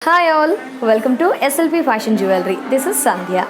Hi all, welcome to SLP Fashion Jewelry. This is Sandhya.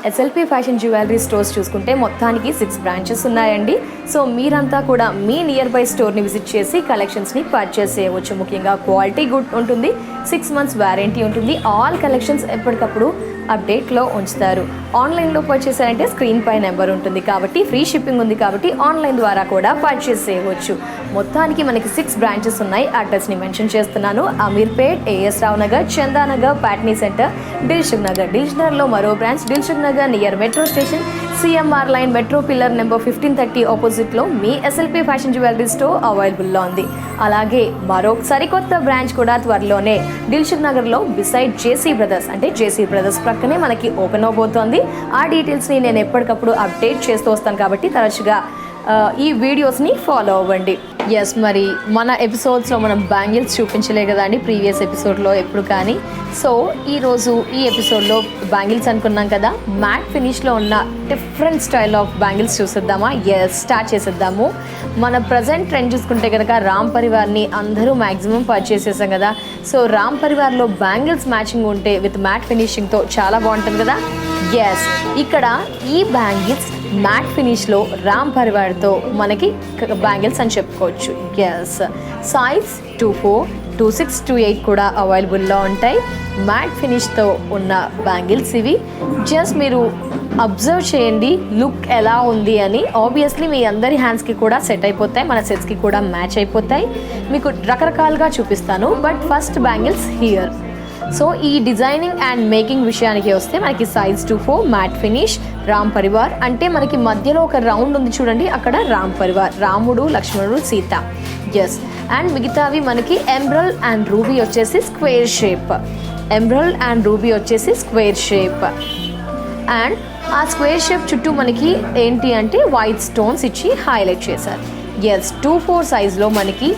SLP fashion jewellery stores చూసుకుంటే మొత్తానికి 6 branches ఉన్నాయండి. So మీరంతా కూడా మీ near by స్టోర్ని visit చేసి కలెక్షన్స్ని purchase చేయవచ్చు. ముఖ్యంగా క్వాలిటీ గుడ్ ఉంటుంది, 6 months వారంటీ ఉంటుంది. ఆల్ కలెక్షన్స్ ఎప్పటికప్పుడు అప్డేట్లో ఉంచుతారు. ఆన్లైన్లో పర్చేస్ అంటే స్క్రీన్ పై నెంబర్ ఉంటుంది కాబట్టి ఫ్రీ షిప్పింగ్ ఉంది కాబట్టి ఆన్లైన్ ద్వారా కూడా పర్చేస్ చేయవచ్చు. మొత్తానికి మనకి 6 బ్రాంచెస్ ఉన్నాయి. అడ్రస్ని మెన్షన్ చేస్తున్నాను. అమీర్పేట్, ఏఎస్ రావు నగర్, చందానగర్, ప్యాట్నీ సెంటర్, దిల్సుఖ్ నగర్. దిల్సుఖ్నగర్లో మరో branch Dilsukh Nagar near metro station, CMR line metro pillar number 1530 ఆపోజిట్లో మీ ఎస్ఎల్పి ఫ్యాషన్ జ్యువెలరీ స్టోర్ అవైలబుల్లో ఉంది. అలాగే మరో సరికొత్త బ్రాంచ్ కూడా త్వరలోనే దిల్సుఖ్ నగర్లో బిసైడ్ జేసీ బ్రదర్స్ ప్రక్కనే మనకి ఓపెన్ అవబోతోంది. ఆ డీటెయిల్స్ని నేను ఎప్పటికప్పుడు అప్డేట్ చేస్తూ వస్తాను కాబట్టి తరచుగా ఈ వీడియోస్ని ఫాలో అవ్వండి. ఎస్, మరి మన ఎపిసోడ్స్లో మనం బ్యాంగిల్స్ చూపించలే కదా అండి ప్రీవియస్ ఎపిసోడ్లో ఎప్పుడు కానీ. సో ఈరోజు ఈ ఎపిసోడ్లో బ్యాంగిల్స్ అనుకున్నాం కదా, మ్యాట్ ఫినిష్లో ఉన్న డిఫరెంట్ స్టైల్ ఆఫ్ బ్యాంగిల్స్ చూసేద్దామా? ఎస్, స్టార్ట్ చేసేద్దాము. మన ప్రజెంట్ ట్రెండ్ చూసుకుంటే కనుక రామ్ పరివార్ని అందరూ మ్యాక్సిమం పర్చేస్ చేసాం కదా. సో రామ్ పరివార్లో బ్యాంగిల్స్ మ్యాచింగ్ ఉంటే విత్ మ్యాట్ ఫినిషింగ్తో చాలా బాగుంటుంది కదా. ఎస్, ఇక్కడ ఈ బ్యాంగిల్స్ మ్యాట్ ఫినిష్లో రామ్ పరివార్తో మనకి బ్యాంగిల్స్ అని చెప్పుకోవచ్చు. ఎస్, సైజ్ 24, 26, 28 కూడా అవైలబుల్లో ఉంటాయి. మ్యాట్ ఫినిష్తో ఉన్న బ్యాంగిల్స్ ఇవి. జస్ట్ మీరు అబ్జర్వ్ చేయండి లుక్ ఎలా ఉంది అని. ఆబ్వియస్లీ మీ అందరి హ్యాండ్స్కి కూడా సెట్ అయిపోతాయి, మన సెట్స్కి కూడా మ్యాచ్ అయిపోతాయి. మీకు రకరకాలుగా చూపిస్తాను, but first bangles here. So ఈ డిజైనింగ్ అండ్ మేకింగ్ విషయానికి వస్తే మనకి size 24 matte finish Ram Parivar అంటే మనకి మధ్యలో ఒక రౌండ్ ఉంది చూడండి, అక్కడ రామ్ పరివార్, రాముడు, లక్ష్మణుడు, సీత. ఎస్, అండ్ మిగతావి మనకి ఎమరల్డ్ అండ్ రూబీ వచ్చేసి స్క్వేర్ షేప్, అండ్ ఆ స్క్వేర్ షేప్ చుట్టూ మనకి ఏంటి అంటే వైట్ స్టోన్స్ ఇచ్చి హైలైట్ చేశారు. ఎస్, 24 సైజ్లో మనకి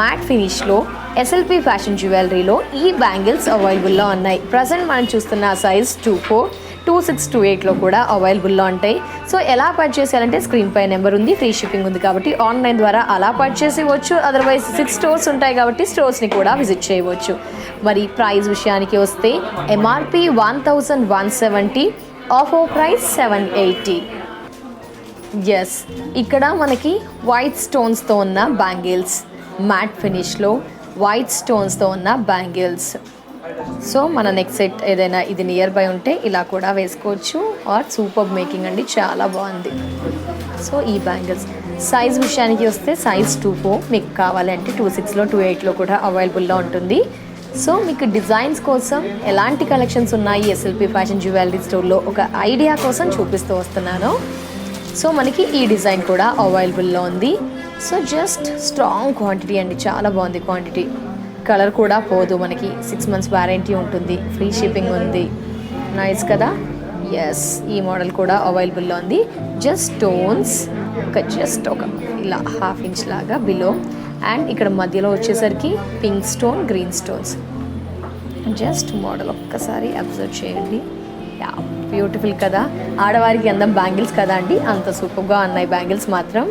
మ్యాట్ ఫినిష్లో ఎస్ఎల్పి ఫ్యాషన్ జ్యువెలరీలో ఈ బ్యాంగిల్స్ అవైలబుల్లో ఉన్నాయి. ప్రజెంట్ మనం చూస్తున్న సైజ్ 24, 26, 28లో కూడా అవైలబుల్లో ఉంటాయి. సో ఎలా పర్చేస్ చేయాలంటే స్క్రీన్ పై నెంబర్ ఉంది, ఫ్రీ షిప్పింగ్ ఉంది కాబట్టి ఆన్లైన్ ద్వారా అలా పర్చేస్ చేయవచ్చు. అదర్వైజ్ 6 స్టోర్స్ ఉంటాయి కాబట్టి స్టోర్స్ని కూడా విజిట్ చేయవచ్చు. మరి ప్రైస్ విషయానికి వస్తే ఎంఆర్పి 1170, ఆఫర్ ప్రైస్ 780. ఎస్, ఇక్కడ మనకి వైట్ స్టోన్స్తో ఉన్న బ్యాంగిల్స్, మ్యాట్ ఫినిష్లో వైట్ స్టోన్స్తో ఉన్న బ్యాంగిల్స్. సో మన నెక్స్ట్ సెట్ ఏదైనా ఇది నియర్ బై ఉంటే ఇలా కూడా వేసుకోవచ్చు. ఆర్ సూపర్ మేకింగ్ అండి, చాలా బాగుంది. సో ఈ బ్యాంగిల్స్ సైజ్ విషయానికి వస్తే సైజ్ 24, మీకు కావాలంటే 26లో 28లో కూడా అవైలబుల్లో ఉంటుంది. సో మీకు డిజైన్స్ కోసం ఎలాంటి కలెక్షన్స్ ఉన్నాయి ఎస్ఎల్పి ఫ్యాషన్ జ్యువెలరీ స్టోర్లో ఒక ఐడియా కోసం చూపిస్తూ వస్తున్నాను. సో మనకి ఈ డిజైన్ కూడా అవైలబుల్లో ఉంది. సో జస్ట్ స్ట్రాంగ్ క్వాంటిటీ అండి, చాలా బాగుంది క్వాంటిటీ. కలర్ కూడా పోదు, మనకి 6 months వారంటీ ఉంటుంది, ఫ్రీ షిప్పింగ్ ఉంది. నైస్ కదా. ఎస్, ఈ మోడల్ కూడా అవైలబుల్లో ఉంది. జస్ట్ స్టోన్స్ జస్ట్ ఒక ఇలా 1/2 inch లాగా బిలో, అండ్ ఇక్కడ మధ్యలో వచ్చేసరికి pink stone, green stones. Just model ఒక్కసారి అబ్జర్వ్ చేయండి. యా, బ్యూటిఫుల్ కదా. ఆడవారికి అందం బ్యాంగిల్స్ కదా అండి, అంత సూపర్గా ఉన్నాయి బ్యాంగిల్స్ మాత్రం.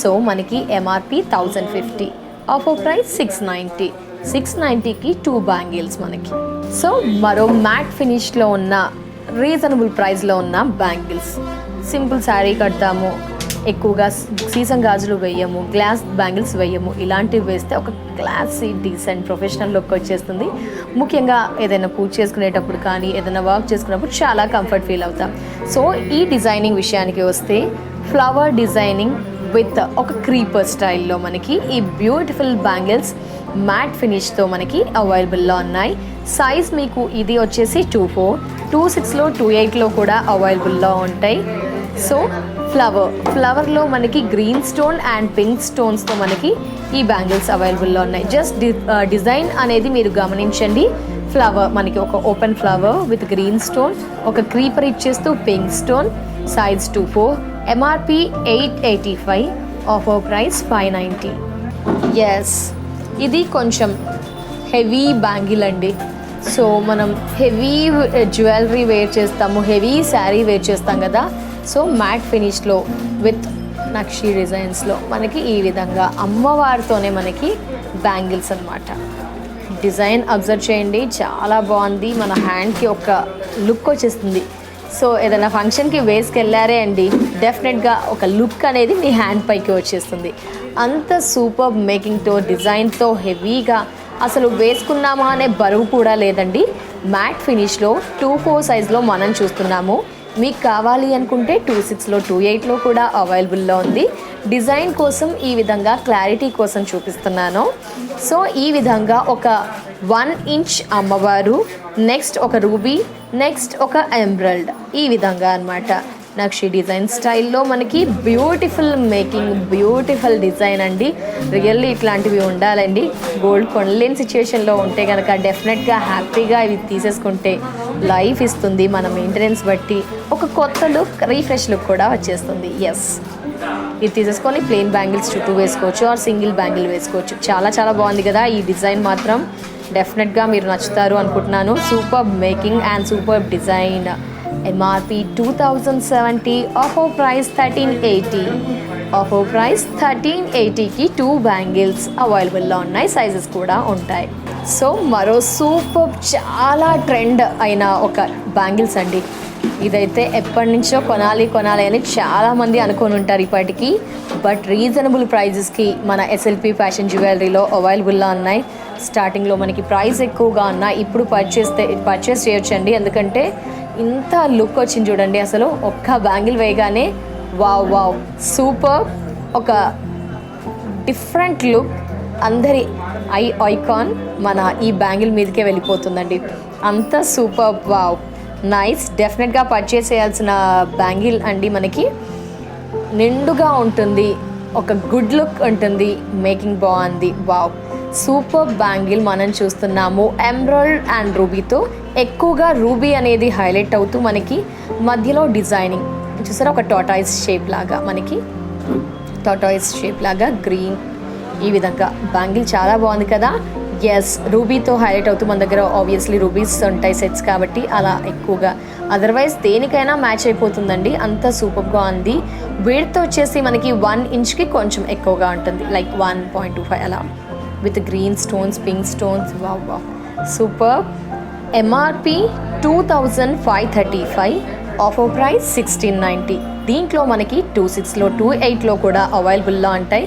సో మనకి ఎంఆర్పి 1050, ఆఫర్ ప్రైస్ 690. 690కి 2 బ్యాంగిల్స్ మనకి. సో మరో మ్యాట్ ఫినిష్లో ఉన్న రీజనబుల్ ప్రైస్లో ఉన్న బ్యాంగిల్స్. సింపుల్ శారీ కడతాము, ఎక్కువగా సీసం గాజులు వేయము, గ్లాస్ బ్యాంగిల్స్ వేయము. ఇలాంటివి వేస్తే ఒక క్లాసీ, డీసెంట్, ప్రొఫెషనల్ లుక్ వచ్చేస్తుంది. ముఖ్యంగా ఏదైనా పూజ చేసుకునేటప్పుడు కానీ ఏదైనా వర్క్ చేసుకున్నప్పుడు చాలా కంఫర్ట్ ఫీల్ అవుతాం. సో ఈ డిజైనింగ్ విషయానికి వస్తే ఫ్లవర్ డిజైనింగ్ విత్ ఒక క్రీపర్ స్టైల్లో మనకి ఈ బ్యూటిఫుల్ బ్యాంగిల్స్ మ్యాట్ ఫినిష్తో మనకి అవైలబుల్లో ఉన్నాయి. సైజ్ మీకు ఇది వచ్చేసి 24, 26లో 28లో కూడా అవైలబుల్లో ఉంటాయి. సో ఫ్లవర్లో మనకి గ్రీన్ స్టోన్ అండ్ పింక్ స్టోన్స్తో మనకి ఈ బ్యాంగిల్స్ అవైలబుల్లో ఉన్నాయి. జస్ట్ డిజైన్ అనేది మీరు గమనించండి. ఫ్లవర్ మనకి ఒక open flower with green stone, ఒక క్రీపర్ ఇచ్చేస్తూ pink stone, size 2/4, MRP 885, offer price 590. Yes, ఇది కొంచెం హెవీ బ్యాంగిల్ అండి. సో మనం హెవీ జ్యువెలరీ వేర్ చేస్తాము, హెవీ శారీ వేర్ చేస్తాం కదా. సో మ్యాట్ ఫినిష్లో విత్ నక్షీ డిజైన్స్లో మనకి ఈ విధంగా అమ్మవారితోనే మనకి బ్యాంగిల్స్ అన్నమాట. డిజైన్ అబ్జర్వ్ చేయండి, చాలా బాగుంది. మన హ్యాండ్కి ఒక లుక్ వచ్చేస్తుంది. సో ఏదైనా ఫంక్షన్కి వేసుకెళ్ళారే అండి, డెఫినెట్గా ఒక లుక్ అనేది మీ హ్యాండ్ పైకి వచ్చేస్తుంది. అంత సూపర్ మేకింగ్తో, డిజైన్తో, హెవీగా అసలు వేసుకున్నామా అనే బరువు కూడా లేదండి. మ్యాట్ ఫినిష్లో 2/4 సైజ్లో మనం చూస్తున్నాము. మీకు కావాలి అనుకుంటే 2/6లో 2/8లో కూడా అవైలబుల్లో ఉంది. డిజైన్ కోసం ఈ విధంగా క్లారిటీ కోసం చూపిస్తున్నాను. సో ఈ విధంగా ఒక 1 ఇంచ్ అమ్మవారు, నెక్స్ట్ ఒక రూబీ, నెక్స్ట్ ఒక ఎమరల్డ్, ఈ విధంగా అన్నమాట. నక్షి డిజైన్ స్టైల్లో మనకి బ్యూటిఫుల్ మేకింగ్, బ్యూటిఫుల్ డిజైన్ అండి. రియల్లీ ఇట్లాంటివి ఉండాలండి. గోల్డ్ కొనలేని సిచ్యువేషన్లో ఉంటే కనుక డెఫినెట్గా హ్యాపీగా ఇవి తీసేసుకుంటే లైఫ్ ఇస్తుంది. మన మెయింటెనెన్స్ బట్టి ఒక కొత్త లుక్, రీఫ్రెష్ లుక్ కూడా వచ్చేస్తుంది. ఎస్, ఇది తీసేసుకొని ప్లెయిన్ బ్యాంగిల్స్ చుట్టూ వేసుకోవచ్చు, ఆర్ సింగిల్ బ్యాంగిల్ వేసుకోవచ్చు. చాలా చాలా బాగుంది కదా. ఈ డిజైన్ మాత్రం డెఫినెట్గా మీరు నచ్చుతారు అనుకుంటున్నాను. Super making and super design. MRP 2070, offer price 1380. Offer price 1380కి 2 బ్యాంగిల్స్ అవైలబుల్లో ఉన్నాయి. సైజెస్ కూడా ఉంటాయి. సో మరో సూపర్, చాలా ట్రెండ్ అయిన ఒక బ్యాంగిల్స్ అండి. ఇదైతే ఎప్పటి నుంచో కొనాలి అని చాలామంది అనుకొని ఉంటారు ఇప్పటికీ. బట్ రీజనబుల్ ప్రైజెస్కి మన ఎస్ఎల్పి ఫ్యాషన్ జ్యువెలరీలో అవైలబుల్లో ఉన్నాయి. స్టార్టింగ్లో మనకి ప్రైస్ ఎక్కువగా ఉన్నాయి. ఇప్పుడు పర్చేస్ చేయొచ్చండి, ఎందుకంటే ఇంత లుక్ వచ్చింది చూడండి. అసలు ఒక్క బ్యాంగిల్ వేయగానే వావ్ సూపర్, ఒక డిఫరెంట్ లుక్, అందరి ఐకాన్ మన ఈ బ్యాంగిల్ మీదకే వెళ్ళిపోతుందండి. అంత సూపర్, వావ్, నైస్. డెఫినెట్గా పర్చేస్ చేయాల్సిన బ్యాంగిల్ అండి. మనకి నిండుగా ఉంటుంది, ఒక గుడ్ లుక్ ఉంటుంది, మేకింగ్ బాగుంది. వావ్, సూపర్ బ్యాంగిల్ మనం చూస్తున్నాము. ఎమరల్డ్ అండ్ రూబీతో, ఎక్కువగా రూబీ అనేది హైలైట్ అవుతూ మనకి మధ్యలో డిజైనింగ్ చూసారా, ఒక టాటాయిస్ షేప్ లాగా, మనకి టాటాయిస్ షేప్ లాగా గ్రీన్, ఈ విధంగా బ్యాంగిల్ చాలా బాగుంది కదా. ఎస్, రూబీతో హైలైట్ అవుతూ మన దగ్గర ఆబ్వియస్లీ రూబీస్ ఉంటాయి సెట్స్ కాబట్టి అలా ఎక్కువగా, అదర్వైజ్ దేనికైనా మ్యాచ్ అయిపోతుందండి. అంత సూపర్గా ఉంది. విడ్త్ వచ్చేసి మనకి 1 ఇంచ్కి కొంచెం ఎక్కువగా ఉంటుంది, లైక్ 1.25 అలా, with green stones, pink stones. Wow, super. MRP 2535, offer price 1690. దీంట్లో మనకి 2/6లో 2/8లో కూడా అవైలబుల్లో ఉంటాయి.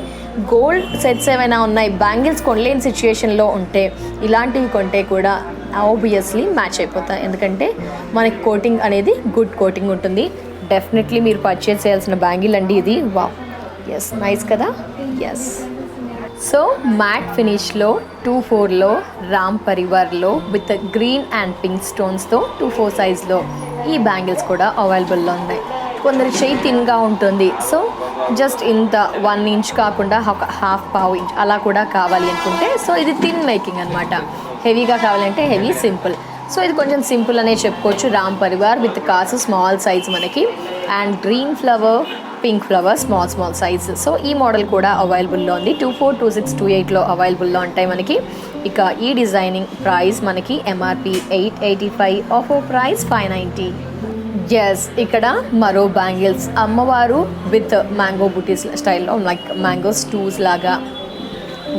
గోల్డ్ సెట్స్ ఏమైనా ఉన్నాయి, బ్యాంగిల్స్ కొనలేని సిచ్యుయేషన్లో ఉంటే ఇలాంటివి కొంటే కూడా ఆబ్వియస్లీ మ్యాచ్ అయిపోతాయి, ఎందుకంటే మనకి కోటింగ్ అనేది గుడ్ కోటింగ్ ఉంటుంది. డెఫినెట్లీ మీరు పర్చేస్ చేయాల్సిన బ్యాంగిల్ అండి ఇది. వావ్, ఎస్, నైస్ కదా. ఎస్, సో మ్యాట్ ఫినిష్లో 2/4లో రామ్ పరివార్లో విత్ గ్రీన్ అండ్ పింక్ స్టోన్స్తో 2/4 సైజ్లో ఈ బ్యాంగిల్స్ కూడా అవైలబుల్లో ఉన్నాయి. కొందరి చెయ్యి థిన్గా ఉంటుంది, సో జస్ట్ ఇంత 1 ఇంచ్ కాకుండా ఒక పావు ఇంచ్ అలా కూడా కావాలి అనుకుంటే, సో ఇది థిన్ మేకింగ్ అనమాట. హెవీగా కావాలంటే హెవీ, సింపుల్. సో ఇది కొంచెం సింపుల్ అనే చెప్పుకోవచ్చు. రామ్ పరివార్ విత్ కాసు స్మాల్ సైజ్ మనకి, and green flower, pink flower small size. So ఈ మోడల్ కూడా అవైలబుల్లో ఉంది. 2/4, 2/6, 2/8లో అవైలబుల్లో ఉంటాయి మనకి. ఇక ఈ డిజైనింగ్ ప్రైస్ మనకి ఎంఆర్పి 885, ఆఫర్ ప్రైస్ 590. ఎస్, ఇక్కడ మరో బ్యాంగిల్స్ అమ్మవారు విత్ మ్యాంగో బుటీస్ స్టైల్లో, లైక్ మ్యాంగో స్టూస్ లాగా,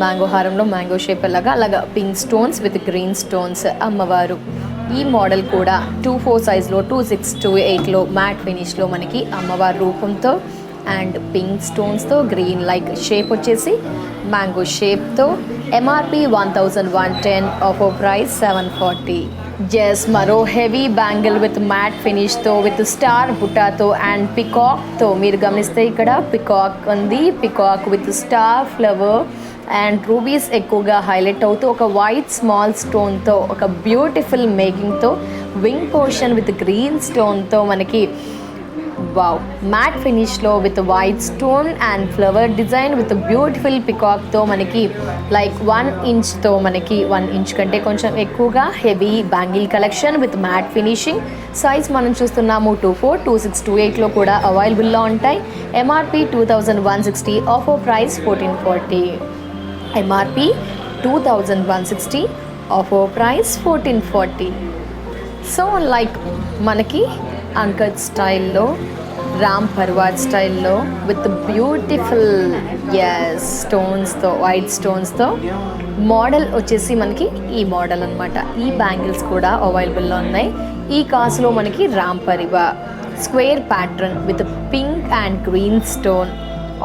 మ్యాంగో హారంలో మ్యాంగో షేప్ లాగా, అలాగా pink stones with green stones అమ్మవారు. ఈ మోడల్ కూడా 2/4 సైజ్లో 2/6, 2/8లో మ్యాట్ ఫినిష్లో మనకి అమ్మవారి రూపంతో అండ్ పింక్ స్టోన్స్తో, గ్రీన్ లైక్ షేప్ వచ్చేసి మ్యాంగో షేప్తో. MRP 1110, offer price 740. జస్, మరో హెవీ బ్యాంగిల్ విత్ మ్యాట్ ఫినిష్తో, విత్ స్టార్ బుటాతో అండ్ పికాక్తో. మీరు గమనిస్తే ఇక్కడ పికాక్ ఉంది, peacock with star flower and rubies ఎక్కువగా హైలైట్ అవుతూ, ఒక వైట్ స్మాల్ స్టోన్తో, ఒక బ్యూటిఫుల్ మేకింగ్తో, వింగ్ పోర్షన్ విత్ గ్రీన్ స్టోన్తో మనకి వావ్, మ్యాట్ ఫినిష్లో with white stone and flower design with beautiful పికాక్తో మనకి లైక్ 1 ఇంచ్తో మనకి 1 ఇంచ్ కంటే కొంచెం ఎక్కువగా heavy bangle collection with matte finishing. Size మనం చూస్తున్నాము 24, 26, 28లో కూడా అవైలబుల్లో ఉంటాయి. MRP 2160, offer price 1440. MRP 2160, offer price 1440. So like మనకి అన్కట్ స్టైల్లో, రామ్ పర్వార్ స్టైల్లో విత్ బ్యూటిఫుల్ స్టోన్స్తో, వైట్ స్టోన్స్తో మోడల్ వచ్చేసి మనకి ఈ మోడల్ అనమాట. ఈ బ్యాంగిల్స్ కూడా అవైలబుల్లో ఉన్నాయి. ఈ కాసులో మనకి రామ్ పరివార్ square pattern with pink and green stone,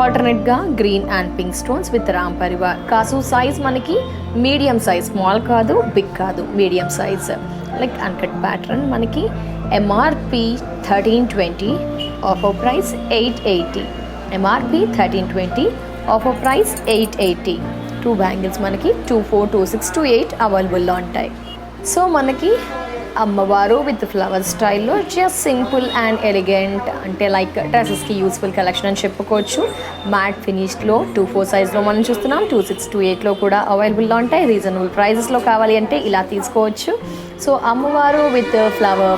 ఆల్టర్నేట్గా green and pink stones with Ram పరివార్. కాసు సైజ్ మనకి మీడియం సైజ్, స్మాల్ కాదు, బిగ్ కాదు, medium size. Like uncut pattern మనకి MRP 1320, offer price 880. MRP 1320, offer price 880. 2 bangles మనకి 24, 26, 28 అవైలబుల్లో ఉంటాయి. సో మనకి అమ్మవారు విత్ ఫ్లవర్ స్టైల్లో జస్ట్ సింపుల్ అండ్ ఎలిగెంట్, అంటే లైక్ డ్రెస్సెస్కి యూస్ఫుల్ కలెక్షన్ అని చెప్పుకోవచ్చు. మ్యాట్ ఫినిష్లో 24 సైజ్లో మనం చూస్తున్నాం. 26, 28లో కూడా అవైలబుల్లో ఉంటాయి. రీజనబుల్ ప్రైజెస్లో కావాలి అంటే ఇలా తీసుకోవచ్చు. సో అమ్మవారు విత్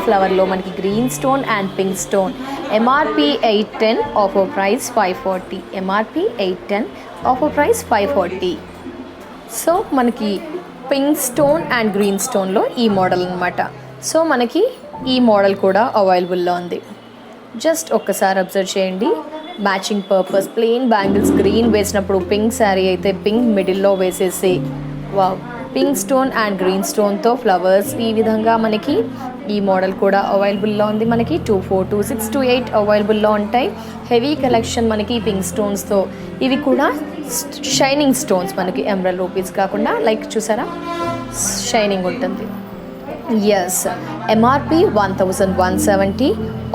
ఫ్లవర్లో మనకి green stone and pink stone. MRP 810, offer price 540. MRP 810, offer price 540. So మనకి పింక్ స్టోన్ అండ్ గ్రీన్ స్టోన్లో ఈ మోడల్ అనమాట. సో మనకి ఈ మోడల్ కూడా అవైలబుల్లో ఉంది. జస్ట్ ఒక్కసారి అబ్జర్వ్ చేయండి. Matching purpose plain bangles green వేసినప్పుడు పింక్ శారీ అయితే పింక్ మిడిల్లో వేసేసి wow, pink stone and green స్టోన్తో ఫ్లవర్స్, ఈ విధంగా మనకి ఈ మోడల్ కూడా అవైలబుల్లో ఉంది. మనకి 24, 26, 28 అవైలబుల్లో ఉంటాయి. హెవీ కలెక్షన్ మనకి పింక్ స్టోన్స్తో. ఇవి కూడా షైనింగ్ స్టోన్స్ మనకి, ఎమరల్డ్ రూపీస్ కాకుండా లైక్ చూసారా షైనింగ్ ఉంటుంది. MRP 1170,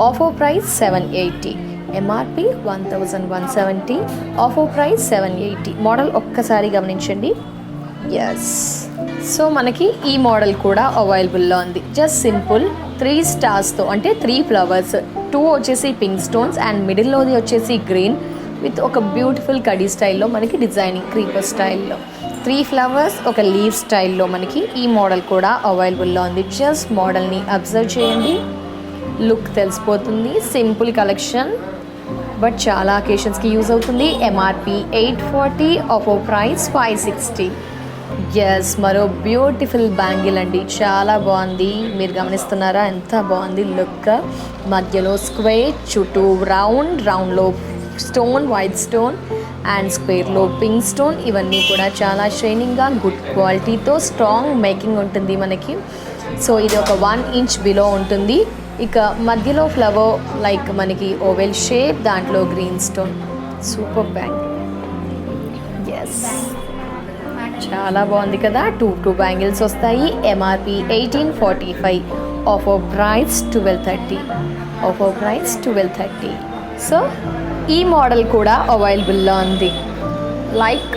offer price 780. MRP 1170, offer price 780. Model ఒక్కసారి గమనించండి. సో మనకి ఈ మోడల్ కూడా అవైలబుల్లో ఉంది. జస్ట్ సింపుల్ 3 స్టార్స్తో, అంటే 3 ఫ్లవర్స్, 2 వచ్చేసి పింక్ స్టోన్స్ అండ్ మిడిల్లోది వచ్చేసి గ్రీన్ విత్ ఒక బ్యూటిఫుల్ కడీ స్టైల్లో మనకి డిజైనింగ్ క్రీపర్ స్టైల్లో 3 ఫ్లవర్స్ ఒక లీవ్ స్టైల్లో మనకి ఈ మోడల్ కూడా అవైలబుల్లో ఉంది. జస్ట్ మోడల్ని అబ్జర్వ్ చేయండి, లుక్ తెలిసిపోతుంది. సింపుల్ కలెక్షన్ బట్ చాలా అకేషన్స్కి యూజ్ అవుతుంది. MRP 840, offer price 560. మరో బ్యూటిఫుల్ బ్యాంగిల్ అండి, చాలా బాగుంది. మీరు గమనిస్తున్నారా ఎంత బాగుంది లుక్. మధ్యలో స్క్వేర్, చుట్టూ రౌండ్లో స్టోన్, వైట్ స్టోన్ అండ్ స్క్వేర్లో పింక్ స్టోన్. ఇవన్నీ కూడా చాలా షైనింగ్గా, గుడ్ క్వాలిటీతో, స్ట్రాంగ్ మేకింగ్ ఉంటుంది మనకి. సో ఇది ఒక 1 ఇంచ్ బిలో ఉంటుంది. ఇక మధ్యలో ఫ్లవర్ లైక్ మనకి ఓవెల్ షేప్, దాంట్లో గ్రీన్ స్టోన్. Super bangle. చాలా బాగుంది కదా. 2 బ్యాంగిల్స్ వస్తాయి. MRP 1845, offer price 1230. Offer price 1230. So ఈ మోడల్ కూడా అవైలబుల్లో ఉంది. లైక్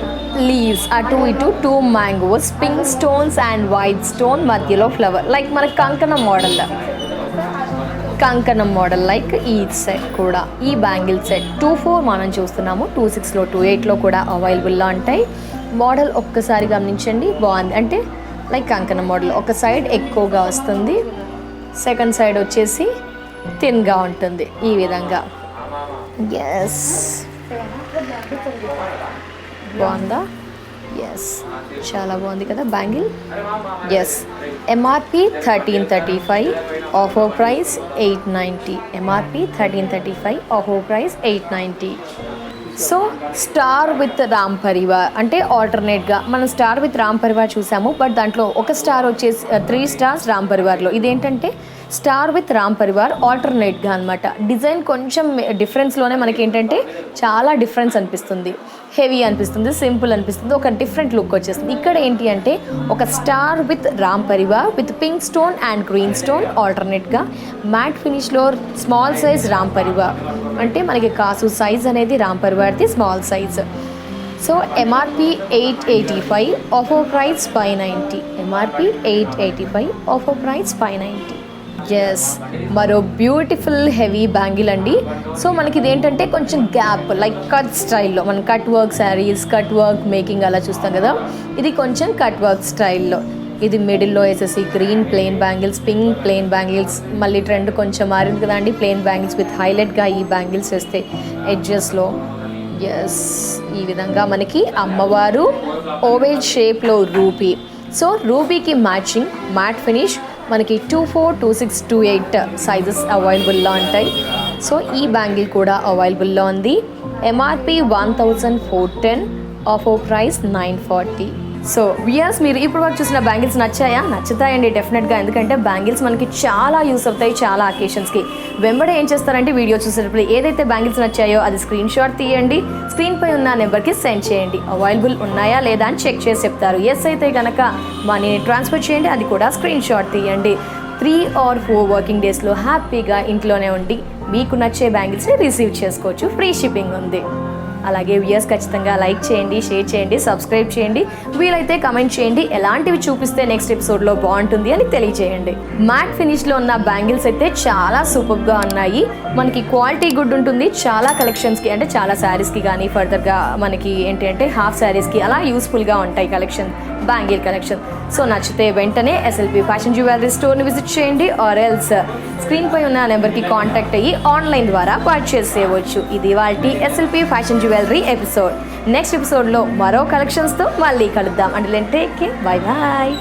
లీవ్స్, అటు ఇటు 2 mangoes, pink stones and white stone, మధ్యలో ఫ్లవర్, లైక్ మనకి కంకణం మోడల్ లైక్ ఈ సెట్ కూడా. ఈ బ్యాంగిల్ సెట్ 24 మనం చూస్తున్నాము. 26లో 28లో కూడా అవైలబుల్లో ఉంటాయి. మోడల్ ఒక్కసారి గమనించండి, బాగుంది. అంటే లైక్ కంకణం మోడల్, ఒక సైడ్ ఎక్కువగా వస్తుంది, సెకండ్ సైడ్ వచ్చేసి థిన్గా ఉంటుంది ఈ విధంగా. బాగుందా? చాలా బాగుంది కదా bangle. MRP 1335, offer price 890. MRP 1335, offer price 890. So star with Ram Parivar అంటే ఆల్టర్నేట్గా మనం స్టార్ విత్ రామ్ పరివార్ చూసాము. బట్ దాంట్లో ఒక స్టార్ వచ్చేసి 3 స్టార్స్ రామ్ పరివార్లో. ఇదేంటంటే స్టార్ విత్ రామ్ పరివార్ ఆల్టర్నేట్గా అనమాట. డిజైన్ కొంచెం డిఫరెన్స్లోనే మనకి ఏంటంటే చాలా డిఫరెన్స్ అనిపిస్తుంది, హెవీ అనిపిస్తుంది, సింపుల్ అనిపిస్తుంది, ఒక డిఫరెంట్ లుక్ వచ్చేస్తుంది. ఇక్కడ ఏంటి అంటే ఒక స్టార్ విత్ రామ్ పరివార్ with pink stone and green stone ఆల్టర్నేట్గా మ్యాట్ ఫినిష్లో స్మాల్ సైజ్ రామ్ పరివార్. అంటే మనకి కాసు సైజ్ అనేది రామ్ పరివార్ది small size. So MRP 885, offer price 590. ఎంఆర్పి 885, ఆఫర్ ప్రైస్ 590. ఎస్, మరో బ్యూటిఫుల్ హెవీ బ్యాంగిల్ అండి. సో మనకి ఇదేంటంటే కొంచెం గ్యాప్ లైక్ కట్ స్టైల్లో, మనం cut work saris, cut work making అలా చూస్తాం కదా, ఇది కొంచెం కట్ వర్క్ స్టైల్లో. ఇది మిడిల్లో వేసేసి green plain bangles, pink plain bangles, మళ్ళీ ట్రెండ్ కొంచెం మారింది కదా అండి, ప్లెయిన్ బ్యాంగిల్స్ విత్ హైలైట్గా ఈ బ్యాంగిల్స్ వేస్తే ఎడ్జెస్లో. ఎస్, ఈ విధంగా మనకి అమ్మవారు ఓవెల్ షేప్లో రూబీ. సో రూబీకి మ్యాచింగ్ మ్యాట్ ఫినిష్ మనకి 24, 26, 28 సైజెస్ అవైలబుల్లో ఉంటాయి. సో ఈ బ్యాంగిల్ కూడా అవైలబుల్లో ఉంది. MRP 1410, offer price 940. So weirs, మీరు ఇప్పుడు వరకు చూసిన బ్యాంగిల్స్ నచ్చాయా? నచ్చుతాయండి డెఫినెట్గా, ఎందుకంటే బ్యాంగిల్స్ మనకి చాలా యూస్ అవుతాయి చాలా అకేషన్స్కి. వెంబడే ఏం చేస్తారంటే వీడియో చూసేటప్పుడు ఏదైతే బ్యాంగిల్స్ నచ్చాయో అది స్క్రీన్ షాట్ తీయండి, స్క్రీన్పై ఉన్న నెంబర్కి సెండ్ చేయండి. అవైలబుల్ ఉన్నాయా లేదా అని చెక్ చేసి చెప్తారు. ఎస్ అయితే కనుక మనీని ట్రాన్స్ఫర్ చేయండి, అది కూడా స్క్రీన్ షాట్ తీయండి. 3 or 4 వర్కింగ్ డేస్లో హ్యాపీగా ఇంట్లోనే ఉండి మీకు నచ్చే బ్యాంగిల్స్ని రిసీవ్ చేసుకోవచ్చు. ఫ్రీ షిప్పింగ్ ఉంది. అలాగే వ్యూయర్స్ ఖచ్చితంగా లైక్ చేయండి, షేర్ చేయండి, సబ్స్క్రైబ్ చేయండి, వీలైతే కమెంట్ చేయండి ఎలాంటివి చూపిస్తే నెక్స్ట్ ఎపిసోడ్లో బాగుంటుంది అని తెలియజేయండి. మ్యాట్ ఫినిష్లో ఉన్న బ్యాంగిల్స్ అయితే చాలా సూపర్గా ఉన్నాయి. మనకి క్వాలిటీ గుడ్ ఉంటుంది. చాలా కలెక్షన్స్కి అంటే చాలా శారీస్కి కానీ ఫర్దర్గా మనకి ఏంటి అంటే హాఫ్ శారీస్కి అలా యూస్ఫుల్గా ఉంటాయి కలెక్షన్, బ్యాంగిల్ కలెక్షన్. సో నచ్చితే వెంటనే ఎస్ఎల్పి ఫ్యాషన్ జ్యువెలరీ స్టోర్ని విజిట్ చేయండి, ఆర్ ఎల్స్ స్క్రీన్పై ఉన్న నెంబర్కి కాంటాక్ట్ అయ్యి ఆన్లైన్ ద్వారా పర్చేస్ చేయవచ్చు. ఇది వాటి SLP fashion jewellery episode. Next ఎపిసోడ్లో మరో కలెక్షన్స్తో మళ్ళీ కలుద్దాం. అంటే టేక్ కేర్, బై బాయ్.